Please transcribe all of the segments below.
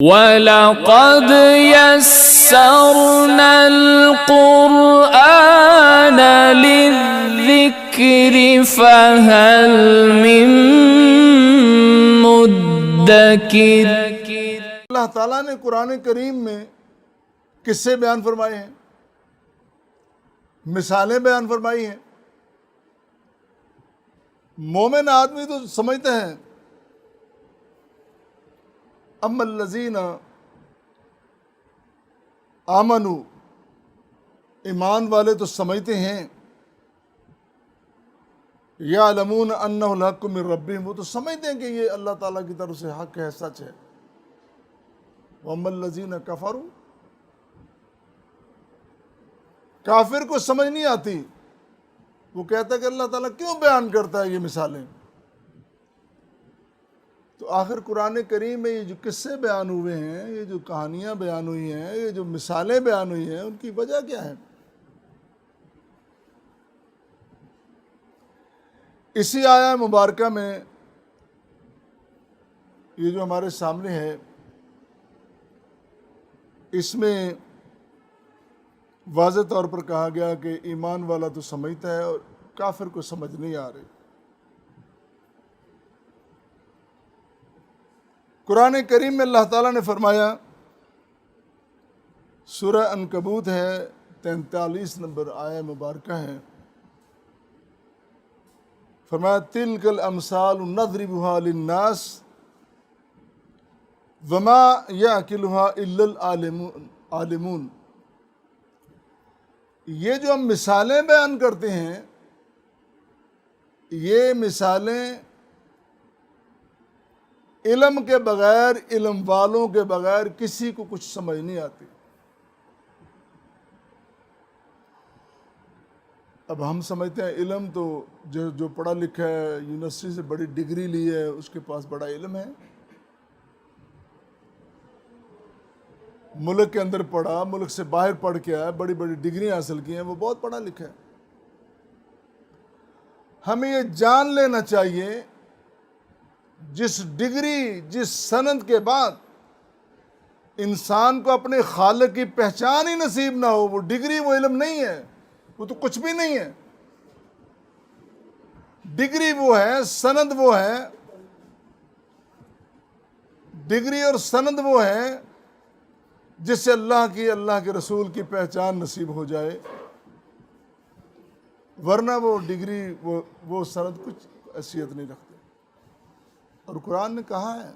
وَلَقَدْ يَسَّرْنَا الْقُرْآنَ لِلذِّكْرِ فَهَلْ مِن مُدَّكِرٍ۔ اللہ تعالیٰ نے قرآن کریم میں قصے بیان فرمائے ہیں، مثالیں بیان فرمائی ہیں۔ مومن آدمی تو سمجھتے ہیں، اما الذین آمنوا، ایمان والے تو سمجھتے ہیں، یعلمون انہ الحق من ربہم، وہ تو سمجھتے ہیں کہ یہ اللہ تعالیٰ کی طرف سے حق ہے، سچ ہے۔ واما الذین کفروا، کافر کو سمجھ نہیں آتی، وہ کہتا ہے کہ اللہ تعالیٰ کیوں بیان کرتا ہے یہ مثالیں۔ تو آخر قرآن کریم میں یہ جو قصے بیان ہوئے ہیں، یہ جو کہانیاں بیان ہوئی ہیں، یہ جو مثالیں بیان ہوئی ہیں، ان کی وجہ کیا ہے؟ اسی آیہ مبارکہ میں یہ جو ہمارے سامنے ہے، اس میں واضح طور پر کہا گیا کہ ایمان والا تو سمجھتا ہے اور کافر کو سمجھ نہیں آ رہی۔ قرآن کریم میں اللہ تعالیٰ نے فرمایا، سورہ عنکبوت ہے، 43 نمبر آیہ مبارکہ ہے، فرمایا تِلْكَ الْأَمْثَالُ نَضْرِبُهَا لِلنَّاسِ وَمَا يَعْقِلُهَا إِلَّا الْعَالِمُونَ۔ یہ جو ہم مثالیں بیان کرتے ہیں، یہ مثالیں علم کے بغیر، علم والوں کے بغیر کسی کو کچھ سمجھ نہیں آتی۔ اب ہم سمجھتے ہیں علم تو جو پڑھا لکھا ہے، یونیورسٹی سے بڑی ڈگری لی ہے، اس کے پاس بڑا علم ہے، ملک کے اندر پڑھا، ملک سے باہر پڑھ کے آیا، بڑی بڑی ڈگری حاصل کی ہیں، وہ بہت پڑھا لکھا ہے۔ ہمیں یہ جان لینا چاہیے، جس ڈگری، جس سند کے بعد انسان کو اپنے خالق کی پہچان ہی نصیب نہ ہو، وہ ڈگری، وہ علم نہیں ہے، وہ تو کچھ بھی نہیں ہے۔ ڈگری وہ ہے، سند وہ ہے، ڈگری اور سند وہ ہے جس سے اللہ کے رسول کی پہچان نصیب ہو جائے، ورنہ وہ ڈگری، وہ سند کچھ حیثیت نہیں رکھتے۔ اور قرآن نے کہا ہے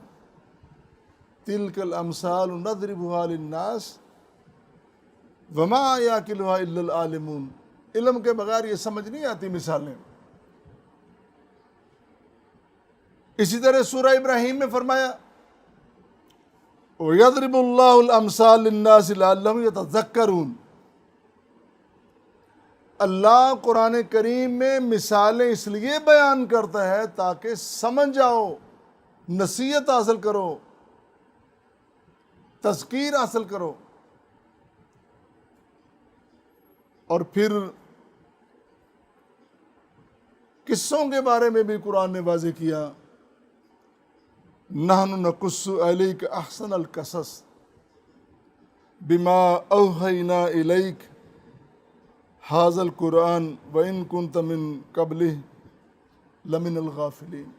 تِلْكَ الْأَمْثَالُ نَضْرِبُهَا لِلنَّاسِ وَمَا يَعْقِلُهَا إِلَّا الْعَالِمُونَ۔ علم کے بغیر یہ سمجھ نہیں آتی مثالیں۔ اسی طرح سورہ ابراہیم میں فرمایا وَيَضْرِبُ اللَّهُ الْأَمْثَالَ لِلنَّاسِ لَعَلَّهُمْ يَتَذَكَّرُونَ۔ اللہ قرآن کریم میں مثالیں اس لیے بیان کرتا ہے تاکہ سمجھ آؤ، نصیحت حاصل کرو، تذکیر حاصل کرو۔ اور پھر قصوں کے بارے میں بھی قرآن نے واضح کیا، نَحْنُ نَقُصُّ عَلَيْكَ أَحْسَنَ الْقَصَصِ بِمَا أَوْحَيْنَا إِلَيْكَ هَذَا الْقُرْآنَ وَإِن كُنتَ مِن قَبْلِهِ لَمِنَ الْغَافِلِينَ۔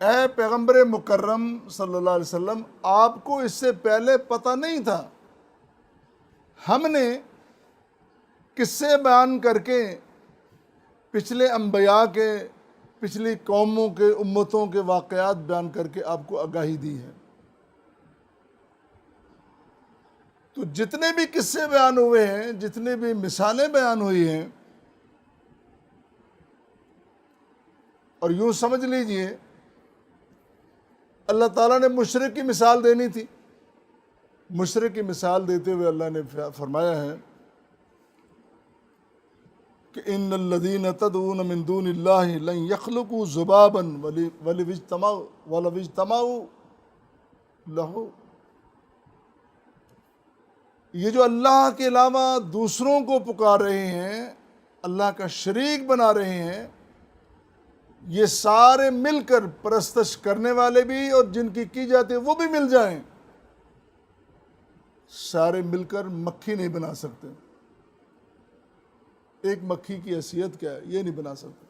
اے پیغمبر مکرم صلی اللہ علیہ وسلم، آپ کو اس سے پہلے پتہ نہیں تھا، ہم نے قصے بیان کر کے پچھلے انبیاء کے، پچھلی قوموں کے، امتوں کے واقعات بیان کر کے آپ کو آگاہی دی ہے۔ تو جتنے بھی قصے بیان ہوئے ہیں، جتنے بھی مثالیں بیان ہوئی ہیں، اور یوں سمجھ لیجئے اللہ تعالیٰ نے مشرک کی مثال دینی تھی۔ مشرک کی مثال دیتے ہوئے اللہ نے فرمایا ہے کہ ان الذین تدعون من دون اللہ لن یخلقوا ذبابا ولو اجتمعوا لہ۔ یہ جو اللہ کے علاوہ دوسروں کو پکار رہے ہیں، اللہ کا شریک بنا رہے ہیں، یہ سارے مل کر پرستش کرنے والے بھی اور جن کی جاتی ہے وہ بھی مل جائیں، سارے مل کر مکھی نہیں بنا سکتے۔ ایک مکھی کی حیثیت کیا ہے، یہ نہیں بنا سکتے۔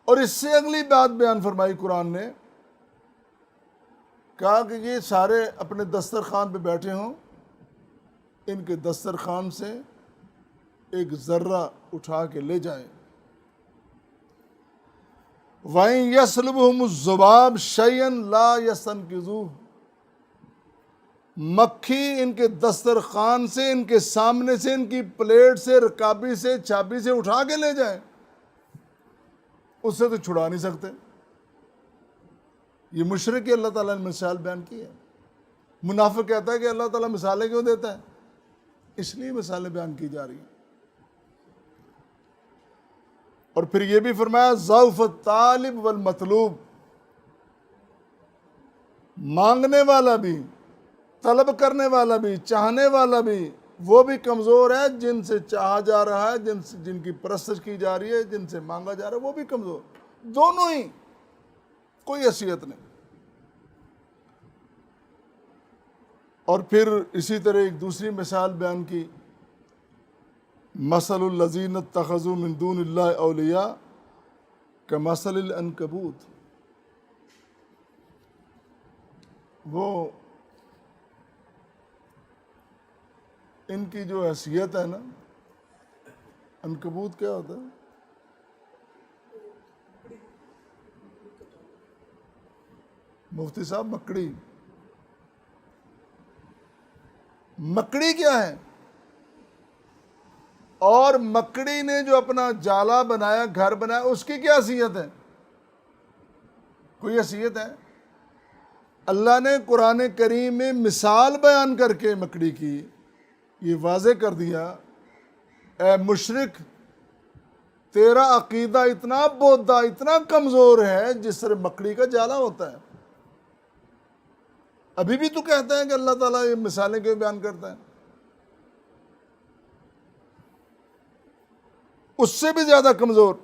اور اس سے اگلی بات بیان فرمائی قرآن نے، کہا کہ یہ سارے اپنے دسترخوان پہ بیٹھے ہوں، ان کے دسترخوان سے ایک ذرہ اٹھا کے لے جائیں۔ وَإِن يَسْلُبْهُمُ الذُّبَابُ شَيْئًا لَا يَسْتَنقِذُوهُ، مکھی ان کے دسترخوان سے، ان کے سامنے سے، ان کی پلیٹ سے، رکابی سے، چابی سے اٹھا کے لے جائیں، اس سے تو چھڑا نہیں سکتے۔ یہ مشرک اللہ تعالیٰ نے مثال بیان کی ہے۔ منافق کہتا ہے کہ اللہ تعالیٰ مثالیں کیوں دیتا ہے؟ اس لیے مثالیں بیان کی جا رہی ہیں۔ اور پھر یہ بھی فرمایا ضعف الطالب والمطلوب، مانگنے والا بھی، طلب کرنے والا بھی، چاہنے والا بھی، وہ بھی کمزور ہے، جن سے چاہا جا رہا ہے، جن کی پرستش کی جا رہی ہے، جن سے مانگا جا رہا ہے، وہ بھی کمزور، دونوں ہی، کوئی حیثیت نہیں۔ اور پھر اسی طرح ایک دوسری مثال بیان کی، مثل الذین اتخذوا من دون اللہ اولیاء کمثل العنکبوت، وہ ان کی جو حیثیت ہے نا، عنکبوت کیا ہوتا ہے؟ مفتی صاحب مکڑی، مکڑی کیا ہے؟ اور مکڑی نے جو اپنا جالا بنایا، گھر بنایا، اس کی کیا حیثیت ہے؟ کوئی حیثیت ہے؟ اللہ نے قرآن کریم میں مثال بیان کر کے مکڑی کی یہ واضح کر دیا، اے مشرک، تیرا عقیدہ اتنا بودھا، اتنا کمزور ہے جس طرح مکڑی کا جالا ہوتا ہے۔ ابھی بھی تو کہتا ہے کہ اللہ تعالیٰ یہ مثالیں کیوں بیان کرتا ہے؟ اس سے بھی زیادہ کمزور۔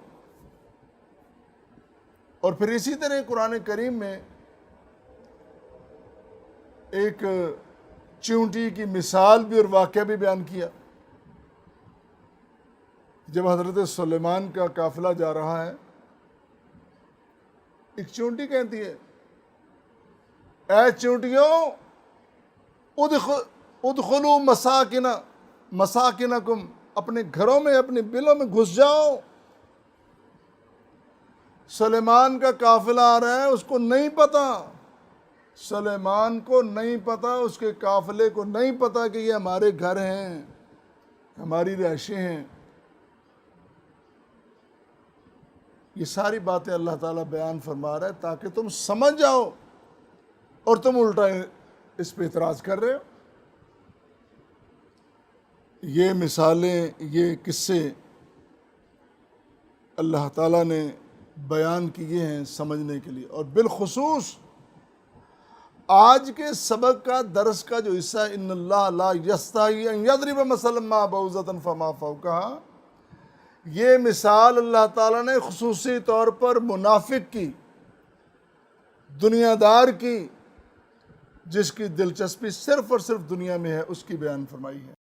اور پھر اسی طرح قرآن کریم میں ایک چیونٹی کی مثال بھی اور واقعہ بھی بیان کیا۔ جب حضرت سلیمان کا قافلہ جا رہا ہے، ایک چیونٹی کہتی ہے، اے چیونٹیوں، ادخلوا مساکنکم، اپنے گھروں میں، اپنے بلوں میں گھس جاؤ۔ سلیمان کا قافلہ آ رہا ہے، اس کو نہیں پتا، سلیمان کو نہیں پتا، اس کے قافلے کو نہیں پتا کہ یہ ہمارے گھر ہیں، ہماری رہائشیں ہیں۔ یہ ساری باتیں اللہ تعالیٰ بیان فرما رہا ہے تاکہ تم سمجھ جاؤ، اور تم الٹا اس پہ اعتراض کر رہے ہو۔ یہ مثالیں، یہ قصے اللہ تعالیٰ نے بیان کیے ہیں سمجھنے کے لیے، اور بالخصوص آج کے سبق کا درس کا جو حصہ ہے، ان اللہ لا یستحی ان یضرب مثلا ما بعوضۃ فما فوقہا، یہ مثال اللہ تعالیٰ نے خصوصی طور پر منافق کی، دنیا دار کی، جس کی دلچسپی صرف اور صرف دنیا میں ہے، اس کی بیان فرمائی ہے۔